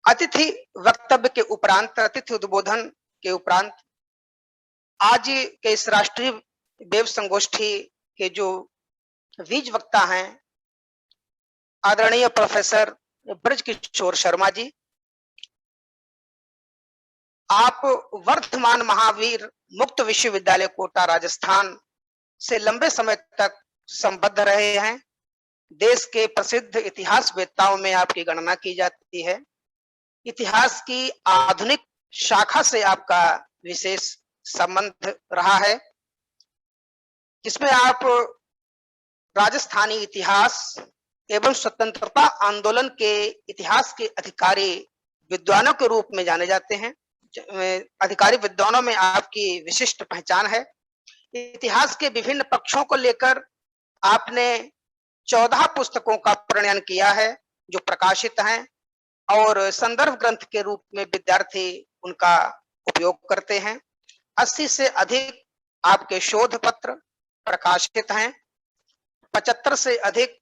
अतिथि वक्तव्य के उपरांत, अतिथि उद्बोधन के उपरांत आज के इस राष्ट्रीय वेब संगोष्ठी के जो बीज वक्ता हैं, आदरणीय प्रोफेसर ब्रजकिशोर शर्मा जी, आप वर्धमान महावीर मुक्त विश्वविद्यालय कोटा राजस्थान से लंबे समय तक संबद्ध रहे हैं। देश के प्रसिद्ध इतिहासवेत्ताओं में आपकी गणना की जाती है। इतिहास की आधुनिक शाखा से आपका विशेष संबंध रहा है, जिसमें आप राजस्थानी इतिहास एवं स्वतंत्रता आंदोलन के इतिहास के अधिकारी विद्वानों के रूप में जाने जाते हैं। अधिकारी विद्वानों में आपकी विशिष्ट पहचान है। इतिहास के विभिन्न पक्षों को लेकर आपने 14 पुस्तकों का प्रणयन किया है, जो प्रकाशित हैं और संदर्भ ग्रंथ के रूप में विद्यार्थी उनका उपयोग करते हैं। 80 से अधिक आपके शोध पत्र प्रकाशित हैं। 75 से अधिक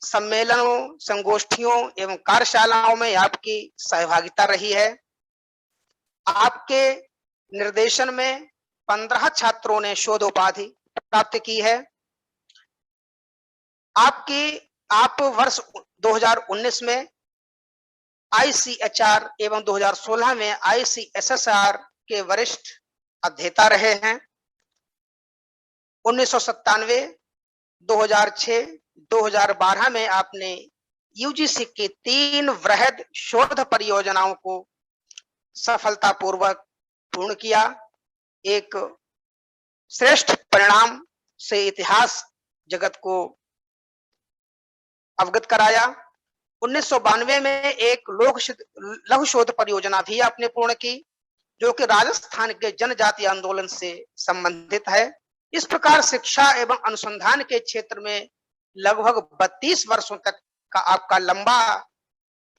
सम्मेलनों, संगोष्ठियों एवं कार्यशालाओं में आपकी सहभागिता रही है। आपके निर्देशन में 15 छात्रों ने शोध उपाधि प्राप्त की है। आप वर्ष 2019 में ICHR एवं 2016 में ICSSR के वरिष्ठ अध्येता रहे हैं। 1997, 2006, 2012 में आपने UGC की 3 वृहद शोध परियोजनाओं को सफलतापूर्वक पूर्ण किया। एक श्रेष्ठ परिणाम से इतिहास जगत को अवगत कराया। 1992 में एक लघु शोध परियोजना भी आपने पूर्ण की, जो कि राजस्थान के जनजातीय आंदोलन से संबंधित है। इस प्रकार शिक्षा एवं अनुसंधान के क्षेत्र में लगभग 32 वर्षों तक का आपका लंबा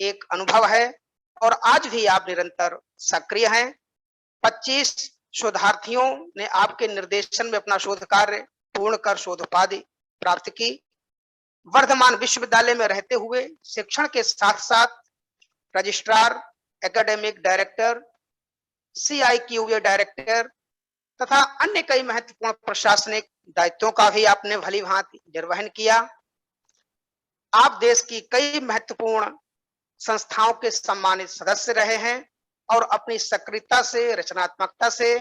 एक अनुभव है और आज भी आप निरंतर सक्रिय हैं। 25 शोधार्थियों ने आपके निर्देशन में अपना शोध कार्य पूर्ण कर शोध उपाधि प्राप्त की। वर्धमान विश्वविद्यालय में रहते हुए शिक्षण के साथ साथ registrar, academic director, CIQA director तथा अन्य कई महत्वपूर्ण प्रशासनिक दायित्वों का भी आपने भली भांति निर्वहन किया। आप देश की कई महत्वपूर्ण संस्थाओं के सम्मानित सदस्य रहे हैं और अपनी सक्रियता से, रचनात्मकता से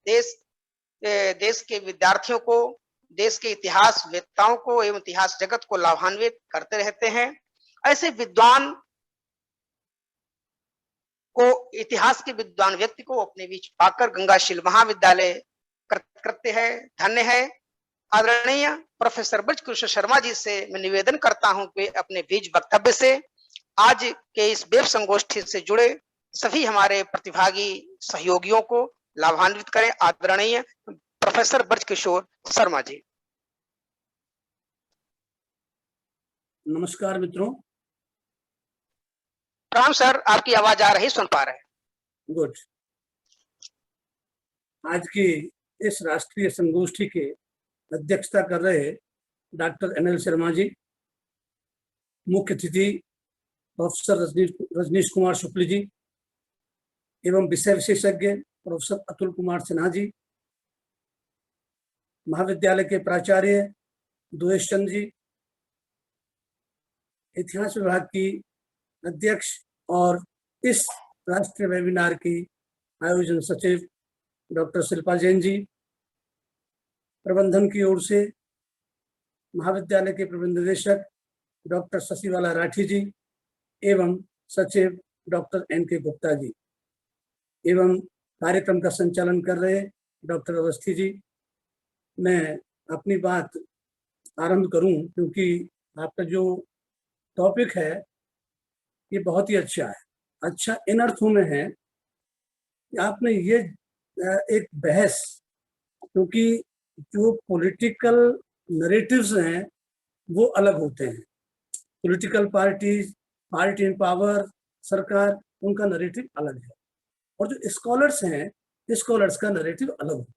देश के विद्यार्थियों को, देश के इतिहास वेत्ताओं को एवं इतिहास जगत को लाभान्वित करते रहते हैं। ऐसे विद्वान को, इतिहास के विद्वान व्यक्ति को अपने बीच पाकर गंगाशील महाविद्यालय कृत्य है, धन्य है। आदरणीय प्रोफेसर ब्रजकिशोर शर्मा जी से मैं निवेदन करता हूं कि अपने बीज वक्तव्य से आज के इस वेब संगोष्ठी से जुड़े सभी हमारे प्रतिभागी सहयोगियों को लाभान्वित करें। आदरणीय प्रोफेसर ब्रजकिशोर शर्मा जी। नमस्कार मित्रों। प्रणाम सर, आपकी आवाज आ रही, सुन पा रहे हैं। गुड। आज की इस राष्ट्रीय संगोष्ठी के अध्यक्षता कर रहे डॉक्टर NL शर्मा जी, मुख्य अतिथि प्रोफेसर रजनीश कुमार शुक्ल जी एवं विषय विशेषज्ञ प्रोफेसर अतुल कुमार सिन्हा जी, महाविद्यालय के प्राचार्य द्वेष चंद जी, इतिहास विभाग की अध्यक्ष और इस राष्ट्रीय वेबिनार की आयोजन सचिव डॉक्टर शिल्पा जैन जी, प्रबंधन की ओर से महाविद्यालय के प्रबंध निदेशक डॉक्टर शशिवाला राठी जी एवं सचिव डॉक्टर NK गुप्ता जी एवं कार्यक्रम का संचालन कर रहे डॉक्टर अवस्थी जी। मैं अपनी बात आरंभ करूं क्योंकि आपका जो टॉपिक है ये बहुत ही अच्छा है। अच्छा इन अर्थों में है कि आपने ये एक बहस, क्योंकि जो पॉलिटिकल नरेटिव्स हैं वो अलग होते हैं। पॉलिटिकल पार्टीज, पार्टी इन पावर, सरकार, उनका नरेटिव अलग है और जो स्कॉलर्स हैं, स्कॉलर्स का नरेटिव अलग है।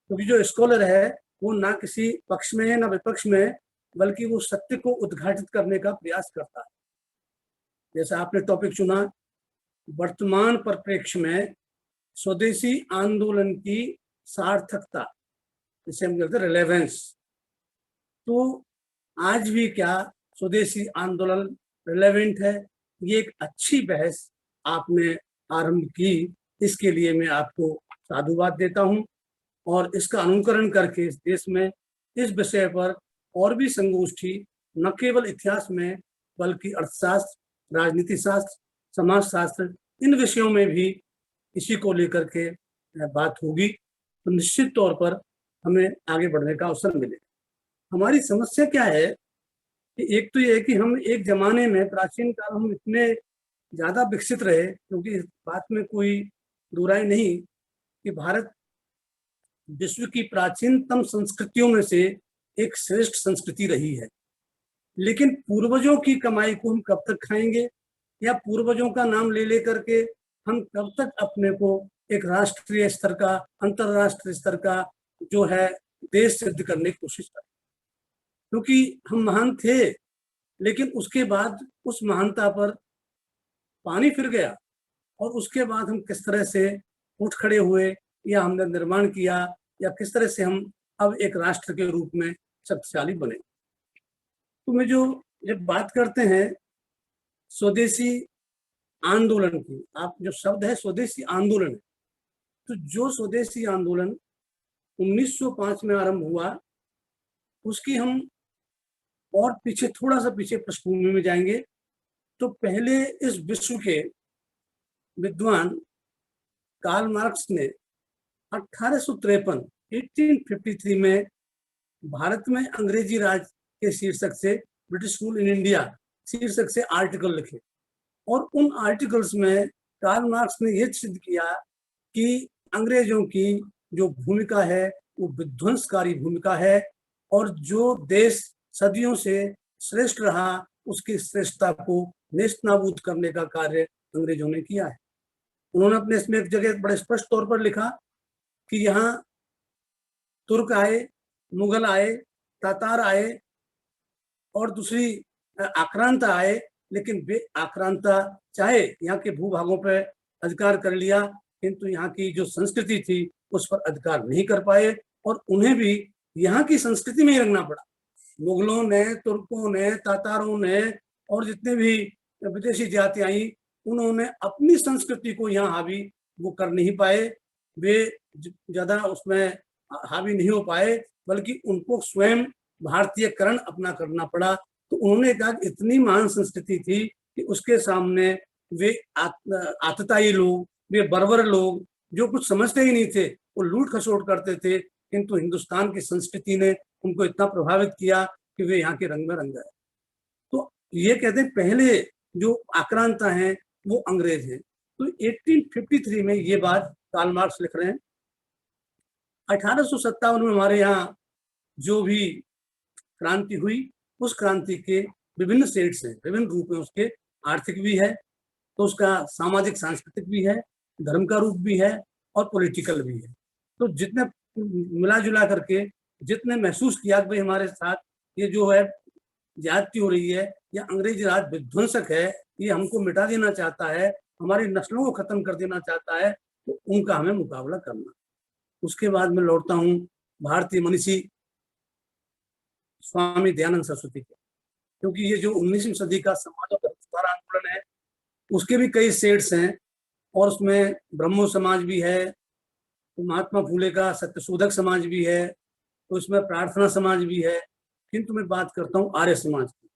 क्योंकि जो स्कॉलर है वो ना किसी पक्ष में है ना विपक्ष में है, बल्कि वो सत्य को उद्घाटित करने का प्रयास करता है। जैसा आपने टॉपिक चुना वर्तमान परिप्रेक्ष्य में स्वदेशी आंदोलन की सार्थकता, जिसे हम कहते हैं रिलेवेंस, तो आज भी क्या स्वदेशी आंदोलन रिलेवेंट है, ये एक अच्छी बहस आपने आरंभ की, इसके लिए मैं आपको साधुवाद देता हूं और इसका अनुकरण करके इस देश में इस विषय पर और भी संगोष्ठी न केवल इतिहास में बल्कि अर्थशास्त्र, राजनीति शास्त्र, समाजशास्त्र, इन विषयों में भी इसी को लेकर के बात होगी, तो निश्चित तौर पर हमें आगे बढ़ने का अवसर मिलेगा। हमारी समस्या क्या है कि एक तो ये है कि हम एक जमाने में प्राचीन काल हम इतने ज्यादा विकसित रहे, क्योंकि इस बात में कोई दुराई नहीं कि भारत विश्व की प्राचीनतम संस्कृतियों में से एक श्रेष्ठ संस्कृति रही है। लेकिन पूर्वजों की कमाई को हम कब तक खाएंगे, या पूर्वजों का नाम ले लेकर के हम कब तक अपने को एक राष्ट्रीय स्तर का, अंतरराष्ट्रीय स्तर का जो है देश सिद्ध करने की कोशिश करें, क्योंकि हम महान थे लेकिन उसके बाद उस महानता पर पानी फिर गया और उसके बाद हम किस तरह से उठ खड़े हुए या हमने निर्माण किया या किस तरह से हम अब एक राष्ट्र के रूप में शक्तिशाली बने। तो मैं जो जब बात करते हैं स्वदेशी आंदोलन की, आप जो शब्द है स्वदेशी आंदोलन, तो जो स्वदेशी आंदोलन 1905 में आरंभ हुआ, उसकी हम और पीछे थोड़ा सा पीछे पृष्ठभूमि में जाएंगे तो पहले इस विश्व के विद्वान कार्ल मार्क्स ने 1853 में भारत में अंग्रेजी राज के शीर्षक से ब्रिटिश रूल इन इंडिया शीर्षक से आर्टिकल लिखे और उन आर्टिकल्स में कार्ल मार्क्स ने यह सिद्ध किया कि अंग्रेजों की जो भूमिका है वो विध्वंसकारी भूमिका है और जो देश सदियों से श्रेष्ठ रहा उसकी श्रेष्ठता को नेस्तनाबूद करने का कार्य अंग्रेजों ने किया है। उन्होंने अपने इसमें एक जगह बड़े स्पष्ट तौर पर लिखा कि यहाँ तुर्क आए, मुगल आए, तातार आए और दूसरी आक्रांता आए, लेकिन वे आक्रांता चाहे यहाँ के भूभागों पर अधिकार कर लिया किंतु यहाँ की जो संस्कृति थी उस पर अधिकार नहीं कर पाए और उन्हें भी यहाँ की संस्कृति में ही रंगना पड़ा। मुगलों ने, तुर्कों ने, तातारों ने और जितने भी विदेशी जाति आई उन्होंने अपनी संस्कृति को यहाँ हावी वो कर नहीं पाए, वे ज्यादा उसमें हावी नहीं हो पाए, बल्कि उनको स्वयं भारतीयकरण अपना करना पड़ा। तो उन्होंने कहा कि इतनी महान संस्कृति थी कि उसके सामने वे आतताई लोग, वे बर्बर लोग जो कुछ समझते ही नहीं थे वो लूट खसोट करते थे, किंतु हिंदुस्तान की संस्कृति ने उनको इतना प्रभावित किया कि वे यहाँ के रंग में रंग गए। तो ये कहते हैं पहले जो आक्रांता हैं वो अंग्रेज हैं। तो 1853 में ये बात कार्ल मार्क्स लिख रहे हैं। 1857 में हमारे यहाँ जो भी क्रांति हुई उस क्रांति के विभिन्न शेड्स हैं, विभिन्न रूप हैं उसके, आर्थिक भी है तो उसका सामाजिक सांस्कृतिक भी है, धर्म का रूप भी है और पॉलिटिकल भी है। तो जितने मिला जुला करके जितने महसूस किया कि भाई हमारे साथ ये जो है ज्यादती हो रही है या अंग्रेजी राज विध्वंसक है, ये हमको मिटा देना चाहता है, हमारी नस्लों को खत्म कर देना चाहता है, तो उनका हमें मुकाबला करना। उसके बाद मैं लौटता हूँ भारतीय मनीषी स्वामी दयानंद सरस्वती के, क्योंकि ये जो 19वीं सदी का समाज और विस्तार आंदोलन है उसके भी कई शेड्स हैं और उसमें ब्रह्मो समाज भी है, तो महात्मा फूले का सत्यशोधक समाज भी है, तो इसमें प्रार्थना समाज भी है, किंतु मैं बात करता हूँ आर्य समाज की।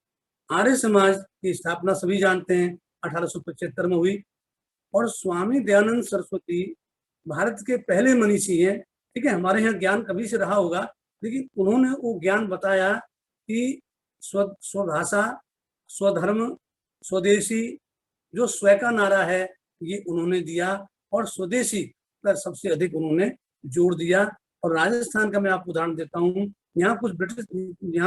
आर्य समाज की स्थापना सभी जानते हैं 1875 में हुई और स्वामी दयानंद सरस्वती भारत के पहले मनीषी हैं। ठीक है, हमारे यहाँ ज्ञान कभी से रहा होगा, लेकिन उन्होंने वो ज्ञान बताया कि स्वभाषा, स्वधर्म, स्वदेशी, जो स्व का नारा है ये उन्होंने दिया और स्वदेशी पर सबसे अधिक उन्होंने जोर दिया। और राजस्थान का मैं आपको उदाहरण देता हूँ, यहाँ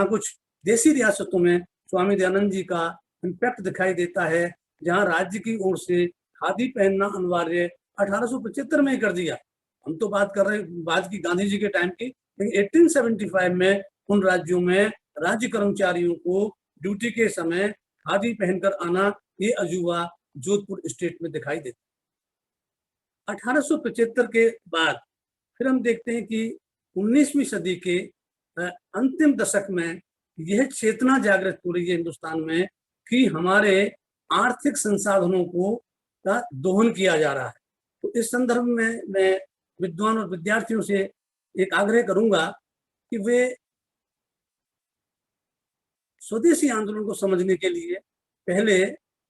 कुछ देसी रियासतों में स्वामी दयानंद जी का इम्पैक्ट दिखाई देता है, जहाँ राज्य की ओर से खादी पहनना अनिवार्य 1875 में ही कर दिया। हम तो बात कर रहे हैं बाद की गांधी जी के टाइम की, लेकिन 1875 में उन राज्यों में राज्य कर्मचारियों को ड्यूटी के समय खादी पहनकर आना ये अजूबा जोधपुर स्टेट में दिखाई देता। 1875 के बाद फिर हम देखते हैं कि 19वीं सदी के अंतिम दशक में यह चेतना जागृत हो रही है हिंदुस्तान में कि हमारे आर्थिक संसाधनों को का दोहन किया जा रहा है। तो इस संदर्भ में मैं विद्वान और विद्यार्थियों से एक आग्रह करूंगा कि वे स्वदेशी आंदोलन को समझने के लिए पहले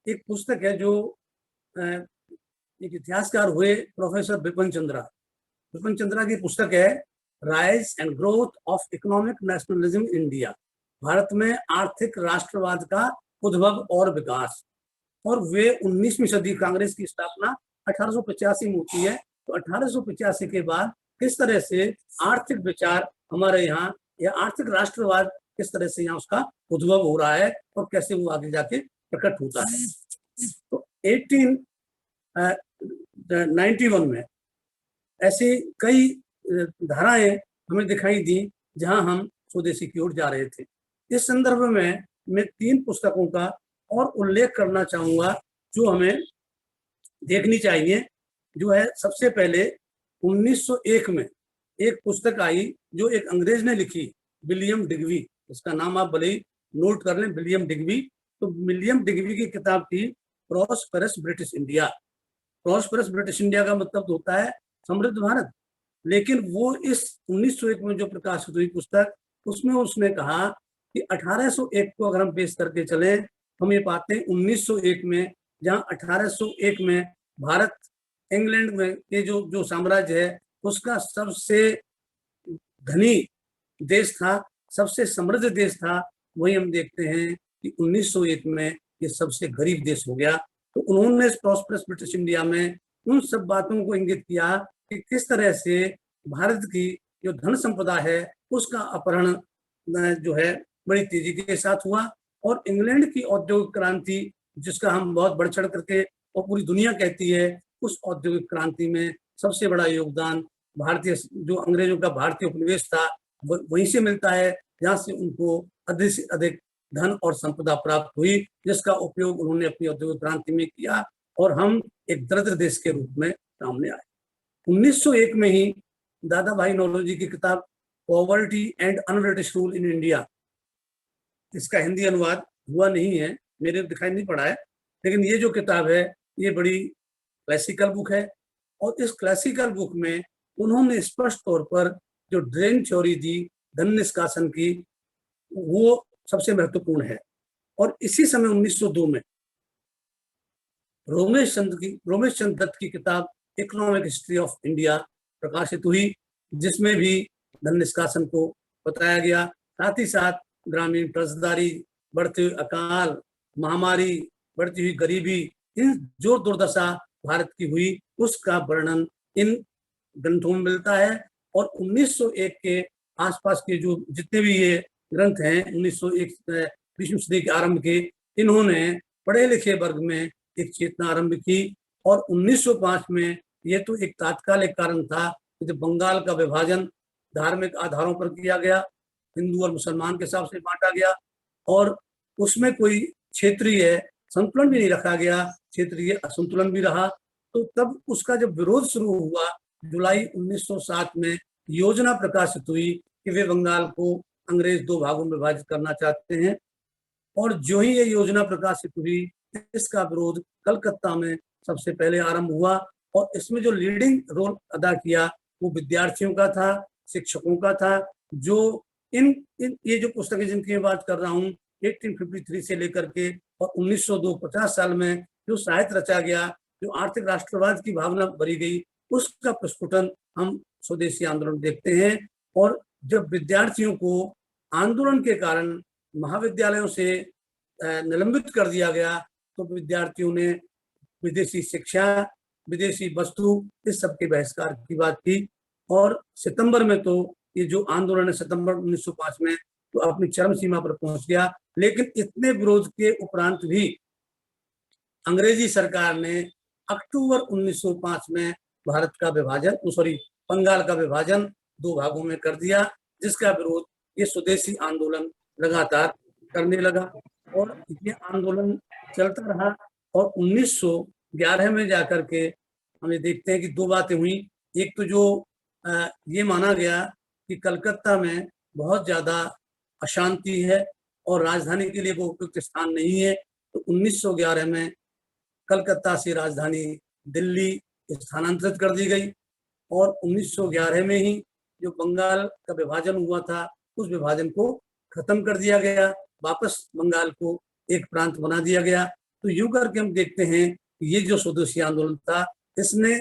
एक पुस्तक है जो एक इतिहासकार हुए प्रोफेसर बिपिन चंद्रा की पुस्तक है rise and growth of economic nationalism India, Bharat में आर्थिक राष्ट्रवाद का उद्भव और विकास। और वे 19वीं सदी कांग्रेस की स्थापना 1885 में होती है। तो 1885 के बाद किस तरह से आर्थिक विचार हमारे यहाँ या आर्थिक राष्ट्रवाद किस तरह से यहाँ उसका उद्भव हो रहा है और कैसे वो आगे जाके प्रकट होता है। तो 1891 में ऐसी कई धाराएं हमें दिखाई दी जहां हम स्वदेशी की ओर जा रहे थे। इस संदर्भ में मैं 3 पुस्तकों का और उल्लेख करना चाहूंगा जो हमें देखनी चाहिए। जो है सबसे पहले 1901 में एक पुस्तक आई जो एक अंग्रेज ने लिखी, विलियम डिग्बी। इसका नाम आप भले ही नोट कर लें, विलियम डिग्बी। तो विलियम डिग्बी की किताब थी prosperous British India. Prosperous British India का मतलब होता है समृद्ध भारत। लेकिन वो इस 1901 में जो प्रकाशित हुई पुस्तक, उसमें उसने कहा कि 1801 को अगर हम पेश करके चलें, हम ये पाते हैं 1901 में, जहां 1801 में भारत इंग्लैंड में के जो साम्राज्य है उसका सबसे धनी देश था, सबसे समृद्ध देश था। वही हम देखते हैं कि 1901 में ये सबसे गरीब देश हो गया। तो उन्होंने प्रॉस्पेरस ब्रिटिश इंडिया में उन सब बातों को इंगित किया कि किस तरह से भारत की जो धन संपदा है उसका अपहरण जो है बड़ी तेजी के साथ हुआ। और इंग्लैंड की औद्योगिक क्रांति, जिसका हम बहुत बढ़ चढ़ करके और पूरी दुनिया कहती है, उस औद्योगिक क्रांति में सबसे बड़ा योगदान भारतीय जो अंग्रेजों का भारतीय उपनिवेश था वहीं से मिलता है, जहाँ से उनको अधिक से अधिक धन और संपदा प्राप्त हुई, जिसका उपयोग उन्होंने अपनी औद्योगिक क्रांति में किया और हम एक दरिद्र देश के रूप में सामने आए। 1901 में ही दादा भाई नौरोजी की किताब poverty and un-British rule in India, इसका हिंदी अनुवाद हुआ नहीं है, मेरे दिखाई नहीं पड़ा है, लेकिन ये जो किताब है ये बड़ी क्लासिकल बुक है। और इस क्लासिकल बुक में उन्होंने स्पष्ट तौर पर जो ड्रेन थ्योरी दी धन निष्कासन की, वो सबसे महत्वपूर्ण है। और इसी समय 1902 में रोमेश चंद्र दत्त की किताब इकोनॉमिक हिस्ट्री ऑफ इंडिया प्रकाशित हुई, जिसमें भी धन निष्कासन को बताया गया। साथ ही साथ ग्रामीण कर्जदारी, बढ़ते हुए अकाल, महामारी, बढ़ती हुई गरीबी, इन जो दुर्दशा भारत की हुई उसका वर्णन इन ग्रंथों में मिलता है। और 1901 के आसपास के जो जितने भी ये ग्रंथ हैं 1901 20वीं सदी के आरंभ के, इन्होंने पढ़े लिखे वर्ग में एक चेतना आरंभ की। और 1905 में ये तो एक तात्कालिक कारण था कि जब बंगाल का विभाजन धार्मिक आधारों पर किया गया, हिंदू और मुसलमान के हिसाब से बांटा गया और उसमें कोई क्षेत्रीय संतुलन भी नहीं रखा गया, क्षेत्रीय असंतुलन भी रहा। तो तब उसका जब विरोध शुरू हुआ, जुलाई 1907 में योजना प्रकाशित हुई कि वे बंगाल को अंग्रेज 2 भागों में विभाजित करना चाहते हैं। और जो ही ये योजना प्रकाशित हुई, इसका विरोध कलकत्ता में सबसे पहले आरंभ हुआ। और इसमें जो लीडिंग रोल अदा किया वो विद्यार्थियों का था, शिक्षकों का था, जो ये जो पुस्तकें जिनकी मैं बात कर रहा हूँ 1853 से लेकर के और 1902 50 साल में जो साहित्य रचा गया, जो आर्थिक राष्ट्रवाद की भावना भरी गई, उसका प्रस्फुटन हम स्वदेशी आंदोलन देखते हैं। और जब विद्यार्थियों को आंदोलन के कारण महाविद्यालयों से निलंबित कर दिया गया, तो विद्यार्थियों ने विदेशी शिक्षा, विदेशी वस्तु, इस सब के बहिष्कार की बात की। और सितंबर में तो ये जो आंदोलन है सितंबर 1905 में तो अपनी चरम सीमा पर पहुंच गया। लेकिन इतने विरोध के उपरांत भी अंग्रेजी सरकार ने अक्टूबर 1905 में भारत का विभाजन, बंगाल का विभाजन 2 भागों में कर दिया, जिसका विरोध ये स्वदेशी आंदोलन लगातार करने लगा। और ये आंदोलन चलता रहा और 1911 में जाकर के हमें देखते हैं कि दो बातें हुई। एक तो जो ये माना गया कि कलकत्ता में बहुत ज्यादा अशांति है और राजधानी के लिए वो उपयुक्त स्थान नहीं है, तो 1911 में कलकत्ता से राजधानी दिल्ली स्थानांतरित कर दी गई और 1911 में ही जो बंगाल का विभाजन हुआ था उस विभाजन को खत्म कर दिया गया, वापस बंगाल को एक प्रांत बना दिया गया। तो यूं करके हम देखते हैं कि ये जो स्वदेशी आंदोलन था इसने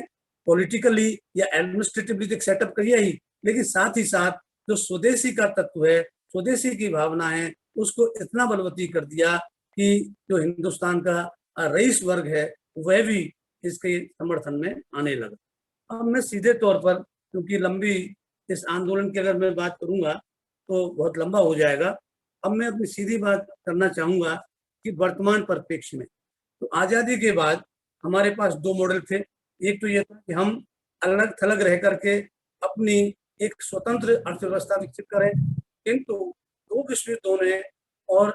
पॉलिटिकली या एडमिनिस्ट्रेटिवली एक सेटअप किया ही, लेकिन साथ ही साथ जो स्वदेशी का तत्व है, स्वदेशी की भावना है, उसको इतना बलवती कर दिया कि जो हिंदुस्तान का रईस वर्ग है वह भी इसके समर्थन में आने लगा। अब मैं सीधे तौर पर, क्योंकि लंबी इस आंदोलन की अगर मैं बात करूंगा तो बहुत लंबा हो जाएगा, अब मैं अपनी सीधी बात करना चाहूंगा कि वर्तमान परिप्रेक्ष्य में तो आजादी के बाद हमारे पास दो मॉडल थे। एक तो ये था कि हम अलग थलग रह करके अपनी एक स्वतंत्र अर्थव्यवस्था विकसित करें, किंतु दो विश्व युद्धों ने और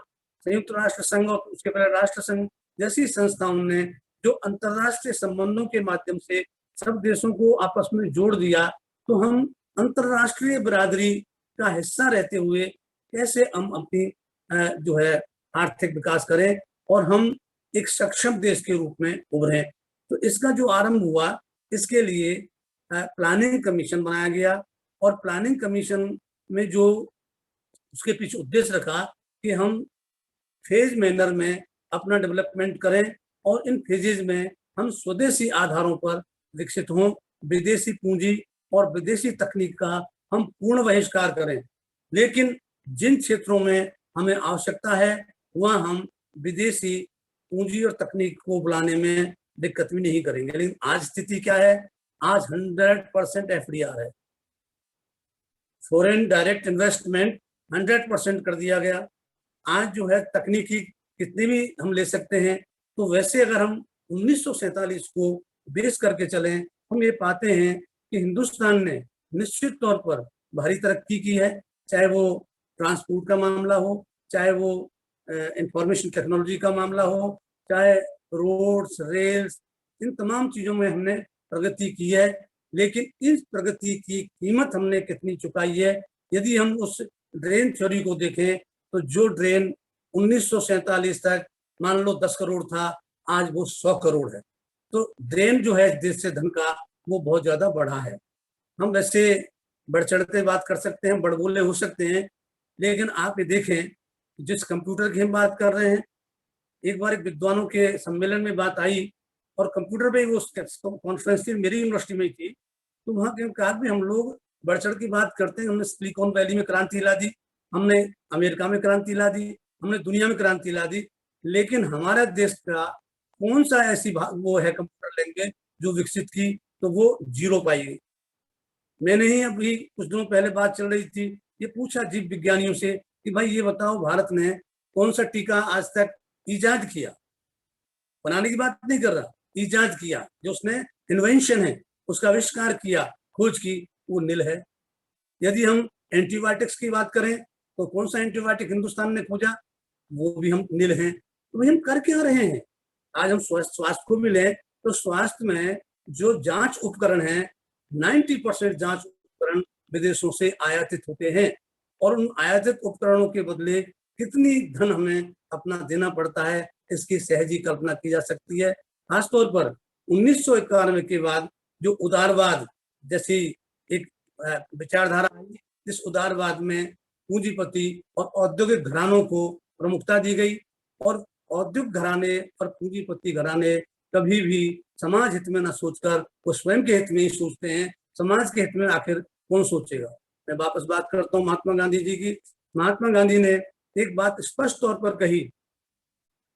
संयुक्त राष्ट्र संघ और उसके पहले राष्ट्र संघ जैसी संस्थाओं ने जो अंतरराष्ट्रीय संबंधों के माध्यम से सब देशों को आपस में जोड़ दिया, तो हम अंतरराष्ट्रीय बिरादरी का हिस्सा रहते हुए कैसे हम अपनी जो है आर्थिक विकास करें और हम एक सक्षम देश के रूप में उभरें। तो इसका जो आरंभ हुआ, इसके लिए प्लानिंग कमीशन बनाया गया और प्लानिंग कमीशन में जो उसके पीछे उद्देश्य रखा कि हम फेज मैनर में अपना डेवलपमेंट करें और इन फेजेज में हम स्वदेशी आधारों पर विकसित हों, विदेशी पूंजी और विदेशी तकनीक का हम पूर्ण बहिष्कार करें, लेकिन जिन क्षेत्रों में हमें आवश्यकता है वहाँ हम विदेशी पूंजी और तकनीक को बुलाने में दिक्कत भी नहीं करेंगे। लेकिन आज स्थिति क्या है? आज 100% एफडीआर है, फॉरेन डायरेक्ट इन्वेस्टमेंट 100% कर दिया गया। आज जो है तकनीकी कितनी भी हम ले सकते हैं, तो वैसे अगर हम 1947 को बेस करके चलें, हम ये पाते हैं कि हिंदुस्तान ने निश्चित तौर पर भारी तरक्की की है, चाहे वो ट्रांसपोर्ट का मामला हो, चाहे वो इंफॉर्मेशन टेक्नोलॉजी का मामला हो, चाहे रोड्स, रेल्स, इन तमाम चीजों में हमने प्रगति की है। लेकिन इस प्रगति की कीमत हमने कितनी चुकाई है? यदि हम उस ड्रेन थ्योरी को देखें तो जो ड्रेन 1947 तक मान लो 10 करोड़ था, आज वो 100 करोड़ है। तो ड्रेन जो है देश से धन का वो बहुत ज्यादा बढ़ा है। हम वैसे बढ़ चढ़ते बात कर सकते हैं, बड़बोले हो सकते हैं, लेकिन आप ये देखें जिस कंप्यूटर की हम बात कर रहे हैं, एक बार एक विद्वानों के सम्मेलन में बात आई और कंप्यूटर पे वो कॉन्फ्रेंस मेरी यूनिवर्सिटी में थी, तो वहाँ के कहा कि हम लोग बढ़ चढ़ की बात करते हैं, हमने सिलिकॉन वैली में क्रांति ला दी, हमने अमेरिका में क्रांति ला दी, हमने दुनिया में क्रांति ला दी, लेकिन हमारा देश का कौन सा ऐसी वो है कंप्यूटर लैंग्वेज जो विकसित की? तो वो जीरो पाई गई। मैंने ही अभी कुछ दिनों पहले बात चल रही थी, ये पूछा जीव विज्ञानियों से कि भाई ये बताओ भारत ने कौन सा टीका आज तक इजाद किया? बनाने की बात नहीं कर रहा, इजाद किया, जो उसने इन्वेंशन है उसका आविष्कार किया, खोज की, वो नील है। यदि हम एंटीबायोटिक्स की बात करें तो कौन सा एंटीबायोटिक हिंदुस्तान ने खोजा? वो भी हम नील हैं। तो भाई हम कर क्या रहे हैं? आज हम स्वास्थ्य को मिले तो स्वास्थ्य में जो जांच उपकरण है 90% जांच उपकरण विदेशों से आयातित होते हैं और उन आयातित उपकरणों के बदले कितनी धन हमें अपना देना पड़ता है, इसकी सहजी कल्पना की जा सकती है। खासतौर पर 1991 के बाद जो उदारवाद जैसी एक विचारधारा आई, इस उदारवाद में पूंजीपति और औद्योगिक घरानों को प्रमुखता दी गई और औद्योगिक घराने और पूंजीपति घराने कभी भी समाज हित में न सोचकर वो स्वयं के हित में ही सोचते हैं। समाज के हित में आखिर कौन सोचेगा? मैं वापस बात करता हूँ महात्मा गांधी जी की। महात्मा गांधी ने एक बात स्पष्ट तौर पर कही,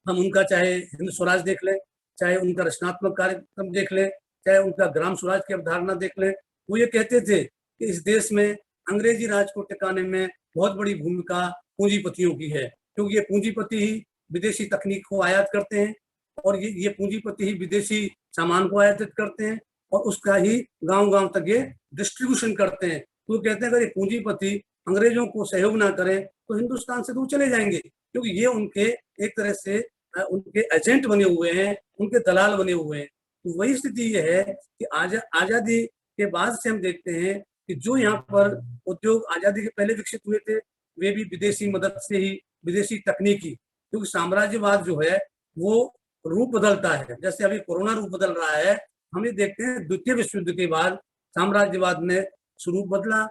हम उनका चाहे हिंद स्वराज देख लें, चाहे उनका रचनात्मक कार्यक्रम देख लें, चाहे उनका ग्राम स्वराज की अवधारणा देख लें, वो ये कहते थे कि इस देश में अंग्रेजी राज को टिकाने में बहुत बड़ी भूमिका पूंजीपतियों की है, क्योंकि ये पूंजीपति ही विदेशी तकनीक को आयात करते हैं और ये पूंजीपति ही विदेशी सामान को आयातित करते हैं और उसका ही गांव-गांव तक ये डिस्ट्रीब्यूशन करते हैं। तो कहते हैं अगर ये पूंजीपति अंग्रेजों को सहयोग ना करें तो हिंदुस्तान से दूर चले जाएंगे, क्योंकि ये उनके एक तरह से उनके एजेंट बने हुए हैं, उनके दलाल बने हुए हैं। तो वही स्थिति ये है कि आजादी के बाद से हम देखते हैं कि जो यहाँ पर उद्योग आजादी के पहले विकसित हुए थे, वे भी विदेशी मदद से ही, विदेशी तकनीकी, क्योंकि साम्राज्यवाद जो है वो रूप बदलता है। जैसे अभी कोरोना रूप बदल रहा है, हम ये देखते हैं द्वितीय विश्व युद्ध के बाद साम्राज्यवाद ने स्वरूप बदला,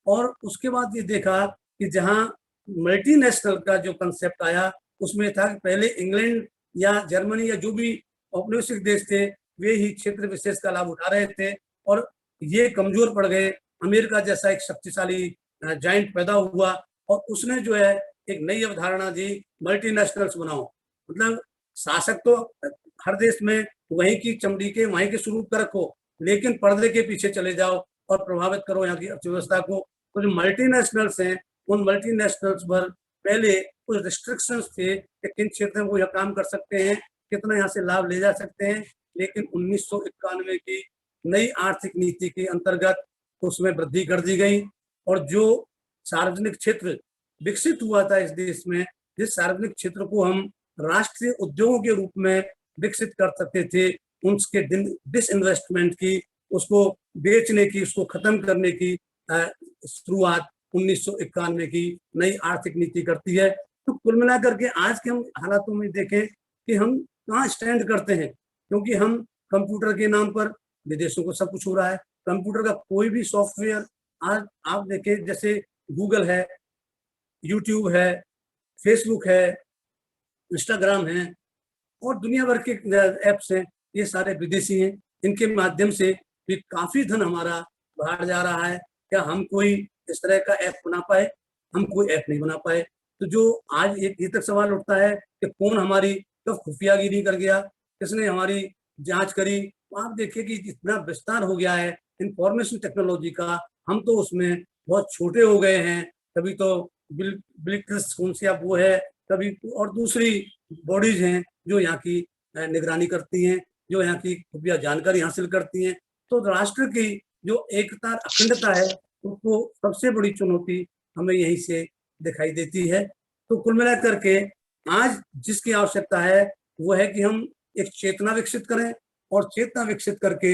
और उसके बाद ये देखा कि जहाँ मल्टीनेशनल का जो कंसेप्ट आया, उसमें था कि पहले इंग्लैंड या जर्मनी या जो भी औपनिवेशिक देश थे, वे ही क्षेत्र विशेष का लाभ उठा रहे थे और ये कमजोर पड़ गए। अमेरिका जैसा एक शक्तिशाली जाइंट पैदा हुआ और उसने जो है एक नई अवधारणा दी, मल्टीनेशनल्स बनाओ। मतलब शासक तो हर देश में वहीं की चमड़ी के, वहीं के स्वरूप का रखो, लेकिन पर्दे के पीछे चले जाओ और प्रभावित करो यहाँ की अर्थव्यवस्था को। तो जो मल्टीनेशनल्स हैं, उन मल्टीनेशनल्स पर पहले कुछ रिस्ट्रिक्शंस थे कि किन क्षेत्रों में वो यह काम कर सकते हैं, कितना यहाँ से लाभ ले जा सकते हैं। लेकिन 1991 की नई आर्थिक नीति के अंतर्गत उसमें वृद्धि कर दी गई और जो सार्वजनिक क्षेत्र विकसित हुआ था इस देश में, जिस सार्वजनिक क्षेत्र को हम राष्ट्रीय उद्योगों के रूप में विकसित कर सकते थे, उसके डिसइन्वेस्टमेंट की, उसको बेचने की, उसको खत्म करने की शुरुआत 1991 की नई आर्थिक नीति करती है। तो कुल मिलाकर के आज के हम हालातों में देखें कि हम कहाँ स्टैंड करते हैं, क्योंकि हम कंप्यूटर के नाम पर विदेशों को सब कुछ हो रहा है। कंप्यूटर का कोई भी सॉफ्टवेयर आज आप देखें, जैसे गूगल है, यूट्यूब है, फेसबुक है, इंस्टाग्राम है और दुनिया भर के ऐप्स हैं, ये सारे विदेशी हैं। इनके माध्यम से भी काफी धन हमारा बाहर जा रहा है। क्या हम कोई इस तरह का ऐप बना पाए? हम कोई ऐप नहीं बना पाए। तो जो आज एक ये तक सवाल उठता है कि कौन हमारी कब खुफियागिरी कर गया, किसने हमारी जांच करी। तो आप देखिए कि इतना विस्तार हो गया है इंफॉर्मेशन टेक्नोलॉजी का, हम तो उसमें बहुत छोटे हो गए हैं। कभी तो बिल्कुल कौन सी आप वो है, कभी और दूसरी बॉडीज हैं जो यहाँ की निगरानी करती हैं, जो यहाँ की खुफिया जानकारी हासिल करती हैं। तो राष्ट्र की जो एकता अखंडता है, उसको सबसे बड़ी चुनौती हमें यहीं से दिखाई देती है। तो कुल मिलाकर के आज जिसकी आवश्यकता है वो है कि हम एक चेतना विकसित करें और चेतना विकसित करके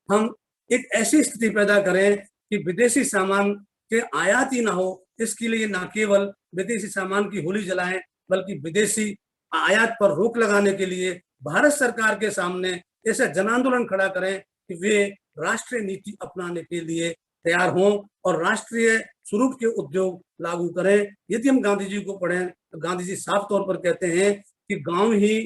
हम एक ऐसी स्थिति पैदा करें कि विदेशी सामान के आयात ही ना हो। इसके लिए न केवल विदेशी सामान की होली जलाएं, बल्कि विदेशी आयात पर रोक लगाने के लिए भारत सरकार के सामने ऐसा जन आंदोलन खड़ा करें कि वे राष्ट्रीय नीति अपनाने के लिए तैयार हों और राष्ट्रीय स्वरूप के उद्योग लागू करें। यदि हम गांधी जी को पढ़ें तो गांधी जी साफ तौर पर कहते हैं कि गांव ही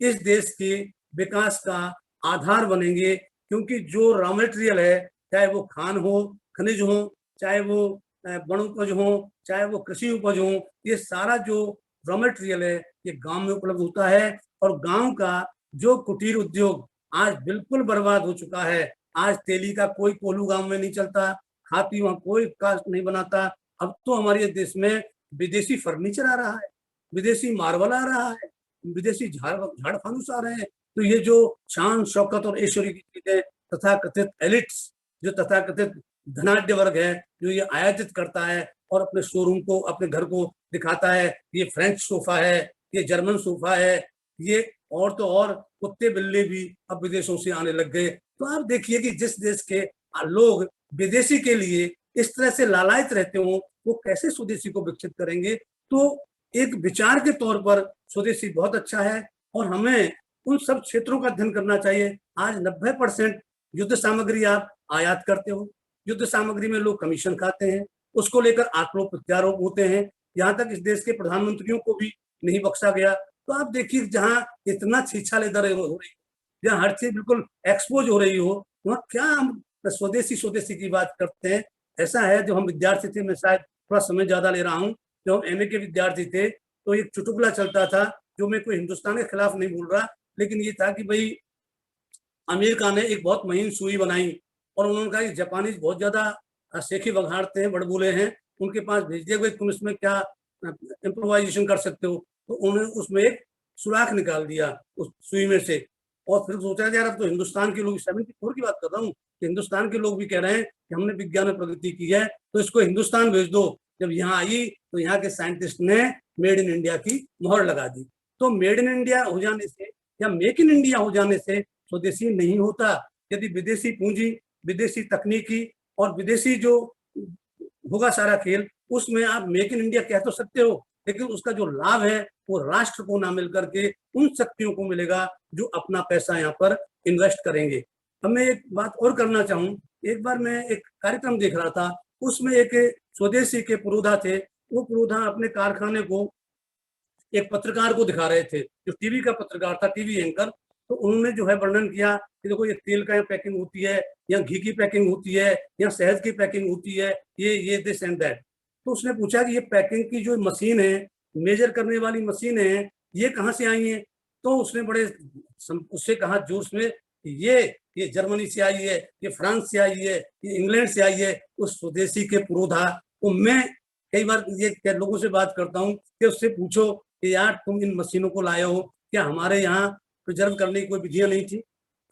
इस देश के विकास का आधार बनेंगे, क्योंकि जो रॉ मटेरियल है, चाहे वो खान हो, खनिज हो, चाहे वो वन उपज हो, चाहे वो कृषि उपज हो, ये सारा जो रॉ मटेरियल है ये गांव में उपलब्ध होता है। और गांव का जो कुटीर उद्योग आज बिल्कुल बर्बाद हो चुका है। आज तेली का कोई कोल्हू गांव में नहीं चलता, खाती वहां कोई कास्ट नहीं बनाता। अब तो हमारे देश में विदेशी फर्नीचर आ रहा है, विदेशी मार्बल आ रहा है, विदेशी झाड़ फानूस आ रहे हैं। तो ये जो शान शौकत और ऐश्वर्य की चीजें तथाकथित एलिट्स, जो तथाकथित धनाढ्य वर्ग है, जो ये आयातित करता है और अपने शोरूम को, अपने घर को दिखाता है, ये फ्रेंच सोफा है, ये जर्मन सोफा है, ये और तो और कुत्ते बिल्ली भी अब विदेशों से आने लग गए। तो आप देखिए कि जिस देश के लोग विदेशी के लिए इस तरह से लालायित रहते हो, वो कैसे स्वदेशी को विकसित करेंगे। तो एक विचार के तौर पर स्वदेशी बहुत अच्छा है और हमें उन सब क्षेत्रों का अध्ययन करना चाहिए। आज 90% युद्ध सामग्री आप आयात करते हो, युद्ध सामग्री में लोग कमीशन खाते हैं, उसको लेकर आरोप प्रत्यारोप होते हैं। यहाँ तक इस देश के प्रधानमंत्रियों को भी नहीं बख्शा गया। तो आप देखिए जहाँ इतना छीछालेदर हो रही, जहाँ हर चीज बिल्कुल एक्सपोज हो रही हो, वहाँ क्या हम स्वदेशी स्वदेशी की बात करते हैं। ऐसा है, जो हम विद्यार्थी थे, मैं शायद थोड़ा समय ज्यादा ले रहा हूँ, जो हम एमए के विद्यार्थी थे तो एक चुटकुला चलता था, जो मैं कोई हिंदुस्तान के खिलाफ नहीं बोल रहा, लेकिन ये था कि भाई अमेरिका ने एक बहुत महीन सुई बनाई और उन्होंने कहा कि जापानीज बहुत ज्यादा सेखी बघाड़ते हैं, बड़बूले हैं, उनके पास भेज दिया भाई तुम इसमें क्या इम्प्रोवाइजेशन कर सकते हो। तो उन्होंने उसमें एक सुराख निकाल दिया उस सुई में से, और फिर सोचा यार अब तो हिंदुस्तान के लोग, 74 की बात कर रहा हूँ, हिंदुस्तान के लोग भी कह रहे हैं कि हमने विज्ञान में प्रगति की है तो इसको हिंदुस्तान भेज दो। जब यहाँ आई तो यहाँ के साइंटिस्ट ने मेड इन इंडिया की मोहर लगा दी। तो मेड इन इंडिया हो जाने से या मेक इन इंडिया हो जाने से स्वदेशी नहीं होता। यदि विदेशी पूंजी, विदेशी तकनीकी और विदेशी जो होगा सारा खेल, उसमें आप मेक इन इंडिया कह तो सकते हो, लेकिन उसका जो लाभ है वो राष्ट्र को ना मिल करके उन शक्तियों को मिलेगा जो अपना पैसा यहाँ पर इन्वेस्ट करेंगे। अब मैं एक बात और करना चाहूँ, एक बार मैं एक कार्यक्रम देख रहा था, उसमें एक स्वदेशी के पुरोधा थे, वो पुरोधा अपने कारखाने को एक पत्रकार को दिखा रहे थे, जो टीवी का पत्रकार था, टीवी एंकर। तो उन्होंने जो है वर्णन किया कि देखो ये तेल का पैकिंग होती है, या घी की पैकिंग होती है, या शहद की पैकिंग होती है, ये दिस एंड दैट। तो उसने पूछा कि ये पैकिंग की जो मशीन है, मेजर करने वाली मशीन है, ये कहाँ से आई है? तो उसने बड़े उससे कहा जोश में, ये जर्मनी से आई है, ये फ्रांस से आई है, ये इंग्लैंड से आई है। उस स्वदेशी के पुरोधा को मैं कई बार ये लोगों से बात करता हूँ कि उससे पूछो कि यार तुम इन मशीनों को लाए हो, क्या हमारे यहाँ प्रिजर्व करने की कोई विधियां नहीं थी?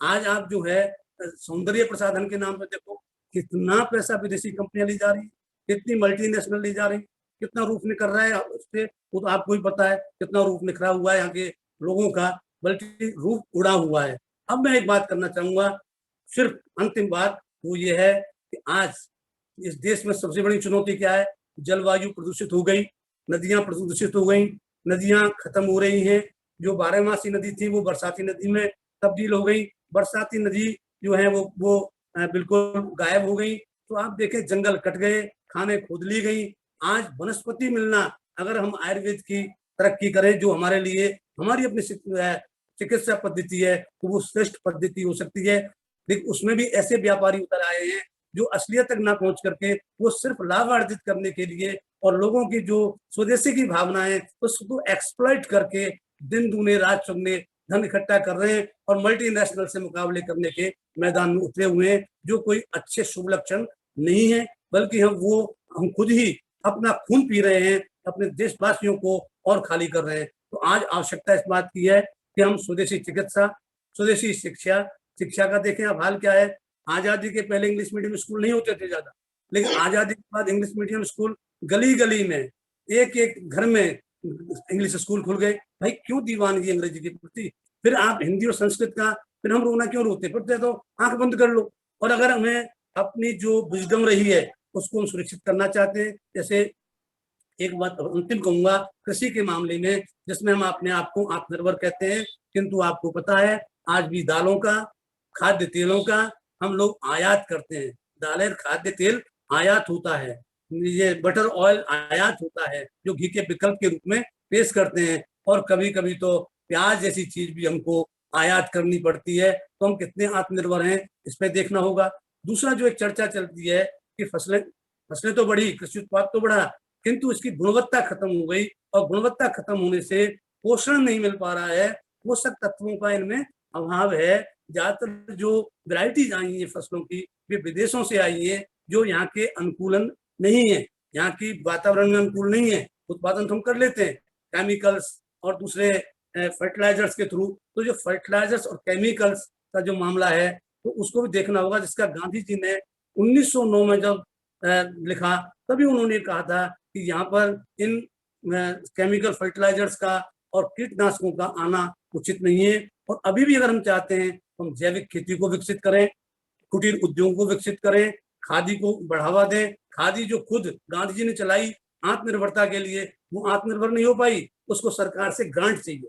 आज आप जो है सौंदर्य प्रसाधन के नाम पे देखो कितना पैसा विदेशी कंपनियां ली जा रही है, कितनी मल्टीनेशनल ली जा रही, कितना रूप निकल रहा है उससे, वो तो आपको ही पता है कितना रूप निखरा हुआ है यहाँ के लोगों का, बल्कि रूप उड़ा हुआ है। अब मैं एक बात करना चाहूंगा, सिर्फ अंतिम बात, वो ये है कि आज इस देश में सबसे बड़ी चुनौती क्या है? जलवायु प्रदूषित हो गई, नदियां प्रदूषित हो गई, नदियां खत्म हो रही हैं। जो बारहमासी नदी थी वो बरसाती नदी में तब्दील हो गई, बरसाती नदी जो है वो बिल्कुल गायब हो गई। तो आप देखें जंगल कट गए, खाने खोद ली गई। आज वनस्पति मिलना, अगर हम आयुर्वेद की तरक्की करें, जो हमारे लिए हमारी अपनी चिकित्सा पद्धति है, तो वो श्रेष्ठ पद्धति हो सकती है। लेकिन उसमें भी ऐसे व्यापारी उतर आए हैं जो असलियत तक ना पहुंच करके वो सिर्फ लाभ अर्जित करने के लिए और लोगों की जो स्वदेशी की भावना है उसको एक्सप्लॉइट करके दिन दूने रात चौगुने धन इकट्ठा कर रहे हैं और मल्टीनेशनल से मुकाबले करने के मैदान में उतरे हुए हैं, जो कोई अच्छे शुभ लक्षण नहीं है। बल्कि हम खुद ही अपना खून पी रहे हैं, अपने देशवासियों को और खाली कर रहे हैं। तो आज आवश्यकता इस बात की है कि हम स्वदेशी चिकित्सा, स्वदेशी शिक्षा का देखें अब हाल क्या है। आजादी के पहले इंग्लिश मीडियम स्कूल नहीं होते थे ज्यादा, लेकिन आजादी के बाद इंग्लिश मीडियम स्कूल गली गली में, एक एक घर में इंग्लिश स्कूल खुल गए। भाई क्यों दीवानगी अंग्रेजी के प्रति? फिर आप हिंदी और संस्कृत का, फिर हम रोना क्यों रोते पड़ते? तो आंख बंद कर लो। और अगर हमें अपनी जो विजडम रही है उसको हम सुरक्षित करना चाहते हैं, जैसे एक बात अंतिम कहूंगा कृषि के मामले में, जिसमें हम अपने आप को आत्मनिर्भर कहते हैं, किंतु आपको पता है आज भी दालों का, खाद्य तेलों का हम लोग आयात करते हैं। दालें, खाद्य तेल आयात होता है, ये बटर ऑयल आयात होता है, जो घी के विकल्प के रूप में पेश करते हैं। और कभी कभी तो प्याज जैसी चीज भी हमको आयात करनी पड़ती है। तो हम कितने आत्मनिर्भर हैं इस पे देखना होगा। दूसरा जो एक चर्चा चलती है कि फसलें तो बढ़ी, कृषि उत्पाद तो बढ़ा, किंतु इसकी गुणवत्ता खत्म हो गई। और गुणवत्ता खत्म होने से पोषण नहीं मिल पा रहा है, पोषक तत्वों का इनमें अभाव है। ज्यादातर जो वैरायटीज आई है फसलों की, वे विदेशों से आई है, जो यहाँ के अनुकूलन नहीं है, यहाँ की वातावरण में अनुकूल नहीं है। उत्पादन तो हम कर लेते हैं केमिकल्स और दूसरे फर्टिलाइजर्स के थ्रू। तो जो फर्टिलाइजर्स और केमिकल्स का जो मामला है, तो उसको भी देखना होगा, जिसका गांधी जी ने 1909 में जब लिखा, तभी उन्होंने कहा था कि यहाँ पर इन केमिकल फर्टिलाइजर्स का और कीटनाशकों का आना उचित नहीं है। और अभी भी अगर हम चाहते हैं तो हम जैविक खेती को विकसित करें, कुटीर उद्योग को विकसित करें, खादी को बढ़ावा दें। खादी जो खुद गांधी जी ने चलाई आत्मनिर्भरता के लिए, वो आत्मनिर्भर नहीं हो पाई, उसको सरकार से ग्रांट चाहिए।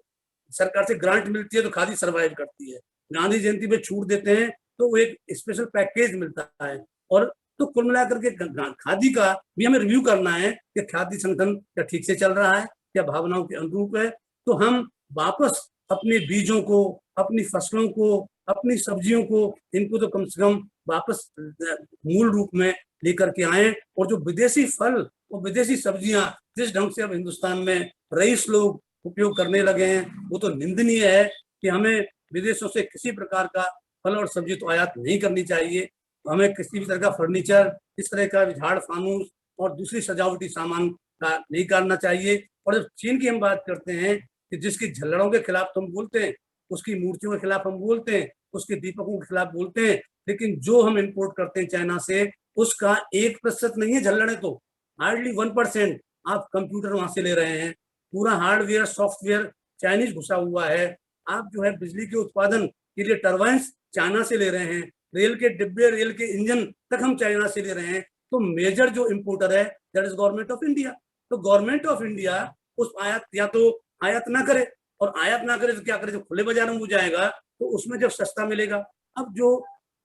सरकार से ग्रांट मिलती है तो खादी सर्वाइव करती है। गांधी जयंती पे छूट देते हैं तो वो एक स्पेशल पैकेज मिलता है। और तो कुल मिलाकर के खादी का भी हमें रिव्यू करना है कि खादी संगठन क्या ठीक से चल रहा है, क्या भावनाओं के अनुरूप है। तो हम वापस अपने बीजों को, अपनी फसलों को, अपनी सब्जियों को, इनको तो कम से कम वापस मूल रूप में लेकर के आए। और जो विदेशी फल और विदेशी सब्जियां जिस ढंग से अब हिंदुस्तान में रईस लोग उपयोग करने लगे हैं, वो तो निंदनीय है। कि हमें विदेशों से किसी प्रकार का फल और सब्जी तो आयात नहीं करनी चाहिए। हमें किसी भी तरह का फर्नीचर, इस तरह का झाड़ फानूस और दूसरी सजावटी सामान का नहीं करना चाहिए। और जब चीन की हम बात करते हैं कि जिसकी झल्लड़ों के खिलाफ तो हम बोलते हैं, उसकी मूर्तियों के खिलाफ हम बोलते हैं, उसके दीपकों के खिलाफ बोलते हैं, लेकिन जो हम इंपोर्ट करते हैं चाइना से, उसका 1% नहीं है झल्लड़े, तो हार्डली 1% आप कंप्यूटर वहां से ले रहे हैं। पूरा हार्डवेयर, सॉफ्टवेयर चाइनीज घुसा हुआ है। आप जो है बिजली के उत्पादन के लिए टरबाइन्स चाइना से ले रहे हैं, रेल के डिब्बे, रेल के इंजन तक हम चाइना से ले रहे हैं। तो मेजर जो इंपोर्टर है that is government of India. तो गवर्नमेंट ऑफ इंडिया उस आयात या तो आयात ना करे, और आयात ना करे तो क्या करे, जब खुले बाजार में हो जाएगा तो उसमें जब सस्ता मिलेगा। अब जो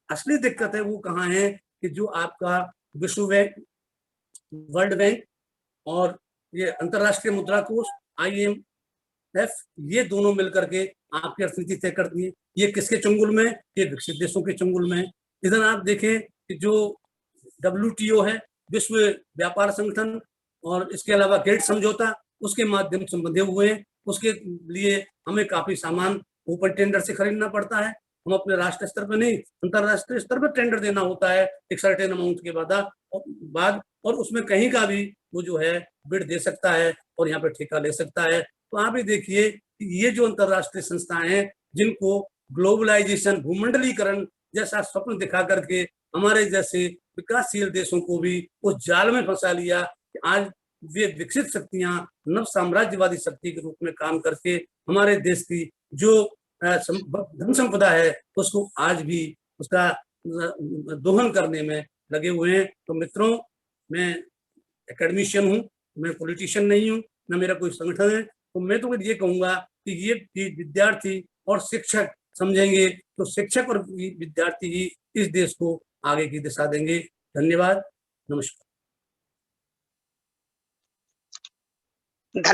असली दिक्कत है वो कहाँ है कि जो आपका विश्व बैंक, वर्ल्ड बैंक और ये अंतरराष्ट्रीय मुद्रा कोष IMF, ये दोनों मिलकर के आपकी अर्थनीति तय करती है। ये किसके चंगुल में? ये विकसित देशों के चंगुल में। इधर आप देखें कि जो WTO है, विश्व व्यापार संगठन, और इसके अलावा गेट समझौता, उसके माध्यम से बंधे हुए हैं। उसके लिए हमें काफी सामान ओपन टेंडर से खरीदना पड़ता है। हम अपने राष्ट्रीय स्तर पर नहीं, अंतरराष्ट्रीय स्तर पर टेंडर देना होता है एक सर्टेन अमाउंट के बाद, और उसमें कहीं का भी वो जो है बिड दे सकता है और यहाँ पे ठेका ले सकता है। तो आप ही देखिए कि ये जो अंतरराष्ट्रीय संस्थाएं हैं, जिनको ग्लोबलाइजेशन, भूमंडलीकरण जैसा स्वप्न दिखा करके हमारे जैसे विकासशील देशों को भी उस जाल में फंसा लिया कि आज वे विकसित शक्तियां नव साम्राज्यवादी शक्ति के रूप में काम करके हमारे देश की जो धन संपदा है उसको आज भी उसका दोहन करने में लगे हुए हैं। तो मित्रों, मैं एकेडमिशियन हूँ, मैं पॉलिटिशियन नहीं हूँ, ना मेरा कोई संगठन है। तो मैं तो ये कहूंगा कि ये विद्यार्थी और शिक्षक समझेंगे तो शिक्षक और विद्यार्थी ही इस देश को आगे की दिशा देंगे। धन्यवाद, नमस्कार। धन्यवाद।